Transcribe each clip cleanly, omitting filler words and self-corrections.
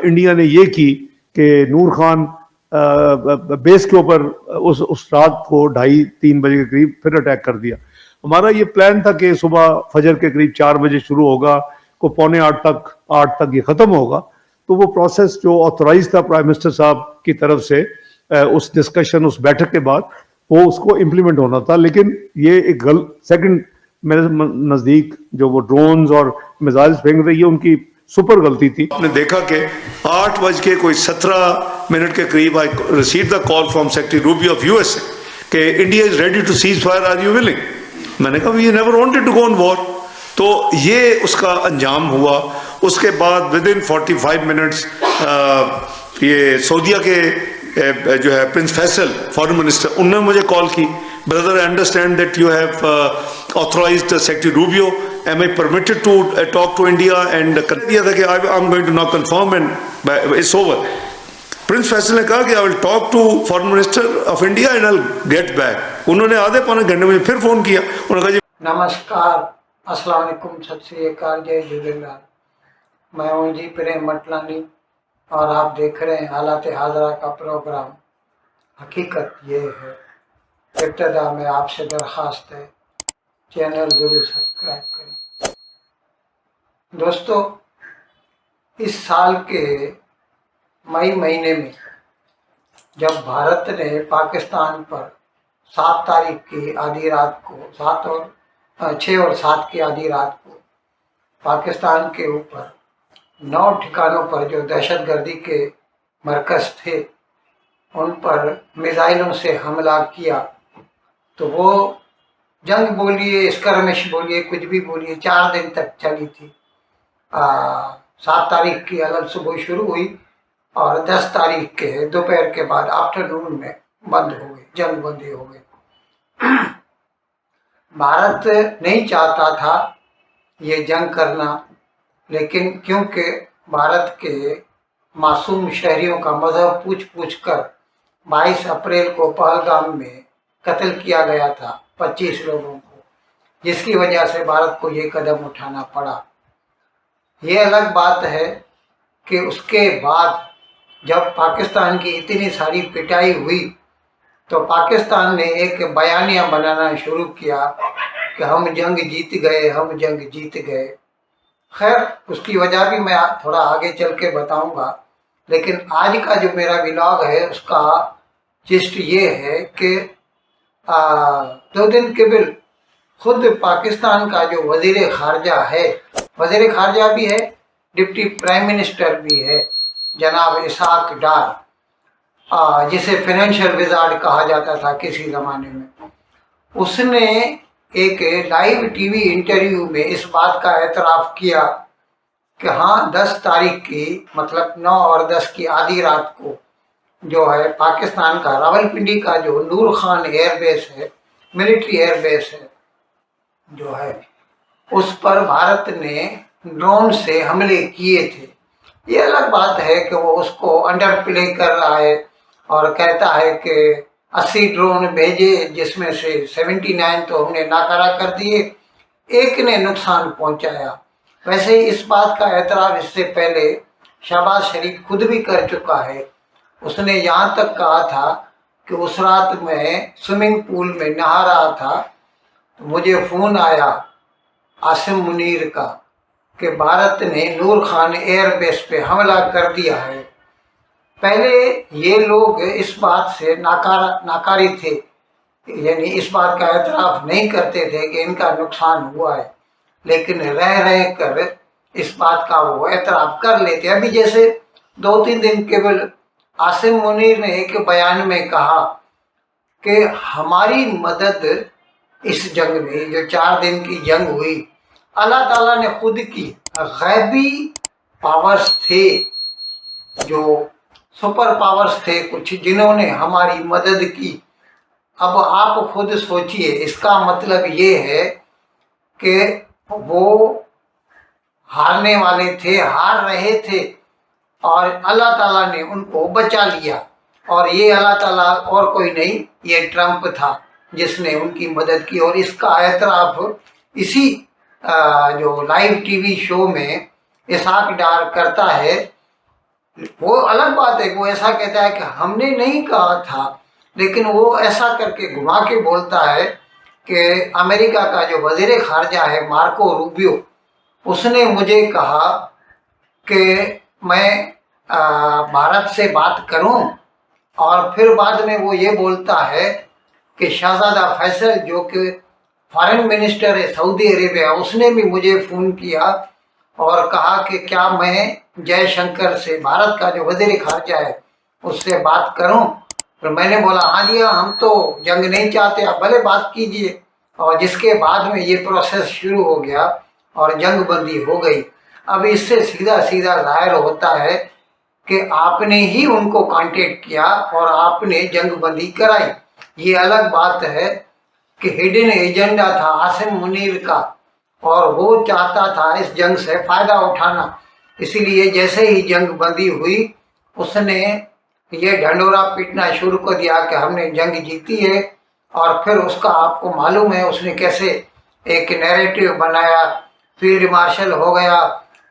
India ने ये की कि नूर खान बेस के ऊपर उस रात को 2:30-3 बजे के करीब फिर अटैक कर दिया। हमारा ये प्लान था कि सुबह फजर के करीब 4 बजे शुरू होगा, को 7:45 8 तक ये ख़त्म होगा। तो वो प्रोसेस जो ऑथोराइज था प्राइम मिनिस्टर साहब की तरफ से उस डिस्कशन, उस बैठक के बाद वो उसको इम्प्लीमेंट होना था। लेकिन ये एक सेकंड मेरे नज़दीक जो वो ड्रोन्स और मिसाइल्स फेंक रही है उनकी सुपर गलती थी। आपने देखा कि 8:17 के करीब I receive the call from secretary Rubio of USA कि India is ready to ceasefire, are you willing? मैंने कहा we never wanted to go on war. तो ये उसका अंजाम हुआ। उसके बाद विद इन 45 मिनट्स ये सऊदीया के जो है प्रिंस फैसल फॉरेन मिनिस्टर, उन्होंने मुझे कॉल की, brother I understand that you have authorised secretary Rubio, am I permitted to talk to India? And कर दिया था कि I am going to now confirm and it's over. Prince Faisal ने कहा कि I will talk to foreign minister of India and I will get back. उन्होंने आधे पौने घंटे में फिर फोन किया, उन्होंने कहा जी नमस्कार, अस्सलाम वालेकुम, सत श्री अकाल, जय झूलेलाल। मैं हूँ जी प्रेम मटलानी और आप देख रहे हैं हालात हाजरा का प्रोग्राम। हकीकत ये है, इब्तदा में आपसे दरख्वास्त है चैनल जरूर सब्सक्राइब करें। दोस्तों, इस साल के मई महीने में जब भारत ने पाकिस्तान पर 7 तारीख की आधी रात को 6 और 7 की आधी रात को पाकिस्तान के ऊपर 9 ठिकानों पर जो दहशतगर्दी के मरकज़ थे उन पर मिसाइलों से हमला किया, तो वो जंग बोलिए, स्कर्मिश बोलिए, कुछ भी बोलिए, 4 दिन तक चली थी। 7 तारीख की अलग सुबह शुरू हुई और 10 तारीख के दोपहर के बाद आफ्टरनून में बंद हो गई, जंग बंदी हो गई। भारत नहीं चाहता था ये जंग करना, लेकिन क्योंकि भारत के मासूम शहरियों का मजहब पूछ पूछ कर 22 अप्रैल को पहलगाम में कत्ल किया गया था 25 लोगों को, जिसकी वजह से भारत को ये कदम उठाना पड़ा। ये अलग बात है कि उसके बाद जब पाकिस्तान की इतनी सारी पिटाई हुई तो पाकिस्तान ने एक बयानिया बनाना शुरू किया कि हम जंग जीत गए, हम जंग जीत गए। खैर, उसकी वजह भी मैं थोड़ा आगे चल के बताऊंगा, लेकिन आज का जो मेरा व्लॉग है उसका जिस्ट ये है कि 2 दिन कबल खुद पाकिस्तान का जो वज़ीर ख़ारजा है, वज़ीर ख़ारजा भी है, डिप्टी प्राइम मिनिस्टर भी है, जनाब इसाक डार, जिसे फाइनेंशियल विजार्ड कहा जाता था किसी ज़माने में, उसने एक लाइव टीवी इंटरव्यू में इस बात का एतराफ़ किया कि हाँ, 10 तारीख की मतलब 9 और 10 की आधी रात को जो है पाकिस्तान का रावलपिंडी का जो नूर खान एयरबेस है, मिलिट्री एयरबेस है जो है, उस पर भारत ने ड्रोन से हमले किए थे। ये अलग बात है कि वो उसको अंडर प्ले कर रहा है और कहता है कि 80 ड्रोन भेजे, जिसमें से 79 तो हमने नाकारा कर दिए, एक ने नुकसान पहुंचाया। वैसे ही इस बात का एतराफ़ इससे पहले शहबाज शरीफ खुद भी कर चुका है। उसने यहाँ तक कहा था कि उस रात में स्विमिंग पूल में नहा रहा था तो मुझे फ़ोन आया आसिम मुनीर का कि भारत ने नूर खान एयरबेस पे हमला कर दिया है। पहले ये लोग इस बात से नाकारी थे, यानी इस बात का एतराफ़ नहीं करते थे कि इनका नुकसान हुआ है, लेकिन रह रह कर इस बात का वो एतराफ़ कर लेते। अभी जैसे 2-3 दिन केवल आसिम मुनीर ने एक बयान में कहा कि हमारी मदद इस जंग में, जो 4 दिन की जंग हुई, अल्लाह ताला ने खुद की। गैबी पावर्स थे, जो सुपर पावर्स थे कुछ, जिन्होंने हमारी मदद की। अब आप खुद सोचिए, इसका मतलब ये है कि वो हारने वाले थे, हार रहे थे, और अल्लाह ताला ने उनको बचा लिया। और ये अल्लाह ताला और कोई नहीं, ये ट्रंप था जिसने उनकी मदद की। और इसका एतराफ़ इसी जो लाइव टीवी शो में इसाक डार करता है وہ الگ بات ہے، وہ ایسا کہتا ہے کہ ہم نے نہیں کہا تھا، لیکن وہ ایسا کر کے گھما کے بولتا ہے کہ امریکہ کا جو وزیر خارجہ ہے مارکو روبیو، اس نے مجھے کہا کہ میں بھارت سے بات کروں، اور پھر بعد میں وہ یہ بولتا ہے کہ شہزادہ فیصل جو کہ فارن منسٹر ہے سعودی عربیہ، اس نے بھی مجھے فون کیا اور کہا کہ کیا میں جے شنکر سے، بھارت کا جو وزیر خارجہ ہے، اس سے بات کروں؟ پھر میں نے بولا ہاں جی ہاں، ہم تو جنگ نہیں چاہتے، آپ بھلے بات کیجئے، اور جس کے بعد میں یہ پروسیس شروع ہو گیا اور جنگ بندی ہو گئی۔ اب اس سے سیدھا سیدھا ظاہر ہوتا ہے کہ آپ نے ہی ان کو کانٹیکٹ کیا اور آپ نے جنگ بندی کرائی۔ یہ الگ بات ہے کہ ہڈن ایجنڈا تھا عاصم منیر کا، اور وہ چاہتا تھا اس جنگ سے فائدہ اٹھانا، اسی لیے جیسے ہی جنگ بندی ہوئی اس نے یہ ڈھنڈورا پیٹنا شروع کر دیا کہ ہم نے جنگ جیتی ہے، اور پھر اس کا آپ کو معلوم ہے اس نے کیسے ایک نیریٹو بنایا، فیلڈ مارشل ہو گیا،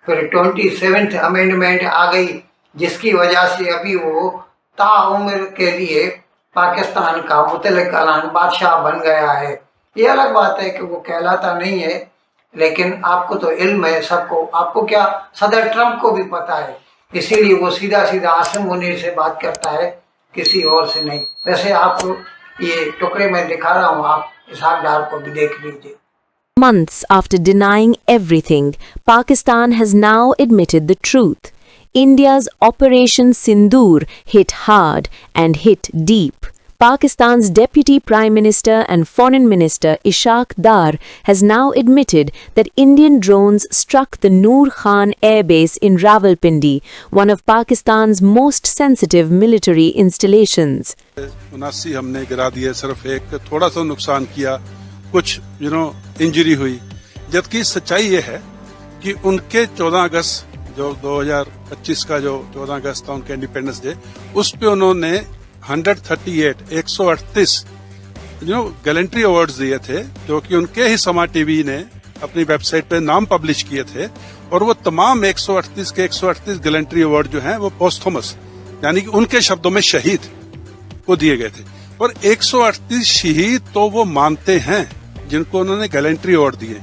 پھر 27th امینڈمنٹ آ گئی، جس کی وجہ سے ابھی وہ تا عمر کے لیے پاکستان کا مطلق اعلان بادشاہ بن گیا ہے۔ یہ الگ بات ہے کہ وہ کہلاتا نہیں ہے، لیکن آپ کو تو علم ہے سب کو، آپ کو کیا صدر ٹرمپ کو بھی پتا ہے، اسی لیے وہ سیدھا سیدھا عاصم منیر سے بات کرتا ہے، کسی اور سے نہیں۔ ویسے آپ کو یہ ٹکڑے میں دکھا رہا ہوں، آپ اسحاق ڈار کو بھی دیکھ لیجیے۔ Months after denying everything, Pakistan has now admitted the truth. India's Operation Sindoor hit hard and hit deep. Pakistan's Deputy Prime Minister and Foreign Minister Ishaq Dar has now admitted that Indian drones struck the Noor Khan Air Base in Rawalpindi, one of Pakistan's most sensitive military installations. 79 ہم نے گرا دیے، صرف ایک تھوڑا سا نقصان کیا، کچھ انجری ہوئی، جبکہ سچائی یہ ہے کہ ان کے 14 اگست جو 2025 کا جو 14 اگست تھا ان کے انڈیپینڈنس ڈے، اس پہ انہوں نے 138 گیلنٹری ایوارڈز دیے تھے، جو کہ ان کے ہی سما ٹی وی نے اپنی ویب سائٹ پہ نام پبلش کیے تھے، اور وہ تمام 138 کے 138 گیلنٹری ایوارڈ جو ہیں وہ پوسٹھومس، یعنی کہ ان کے شبدوں میں شہید کو دیے گئے تھے، اور 138 شہید تو وہ مانتے ہیں جن کو انہوں نے گیلنٹری ایوارڈ دیے۔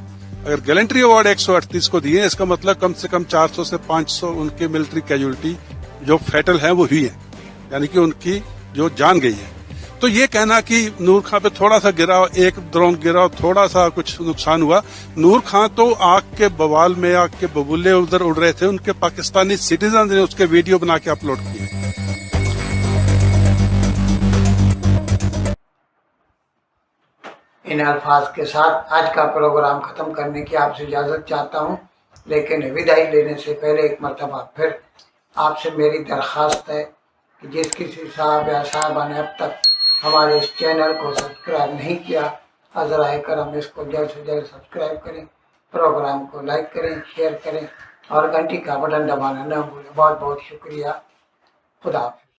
اگر گیلنٹری ایوارڈ 138 کو دیے، اس کا مطلب کم سے کم 400 سے 500 ان کے ملٹری کیجولٹی جو فیٹل ہیں وہ ہوئی ہے، یعنی کہ ان کی جو جان گئی ہے۔ تو یہ کہنا کہ نور خان پہ تھوڑا سا گرا، ایک ڈرون گرا، تھوڑا سا کچھ نقصان ہوا، نور خان تو آگ کے بوال میں، آگ کے ببولے ادھر اڑ رہے تھے، ان کے پاکستانی سٹیزن نے اس کے ویڈیو بنا کے اپلوڈ کیے۔ ان الفاظ کے ساتھ آج کا پروگرام ختم کرنے کی آپ سے اجازت چاہتا ہوں، لیکن وداعی لینے سے پہلے ایک مرتبہ پھر آپ سے میری درخواست ہے کہ جس کسی صاحب یا صاحبہ نے اب تک ہمارے اس چینل کو سبسکرائب نہیں کیا، عذرائے کرم اس کو جلد سے جلد سبسکرائب کریں، پروگرام کو لائک کریں، شیئر کریں، اور گھنٹی کا بٹن دبانا نہ بھولیں۔ بہت بہت شکریہ، خدا حافظ۔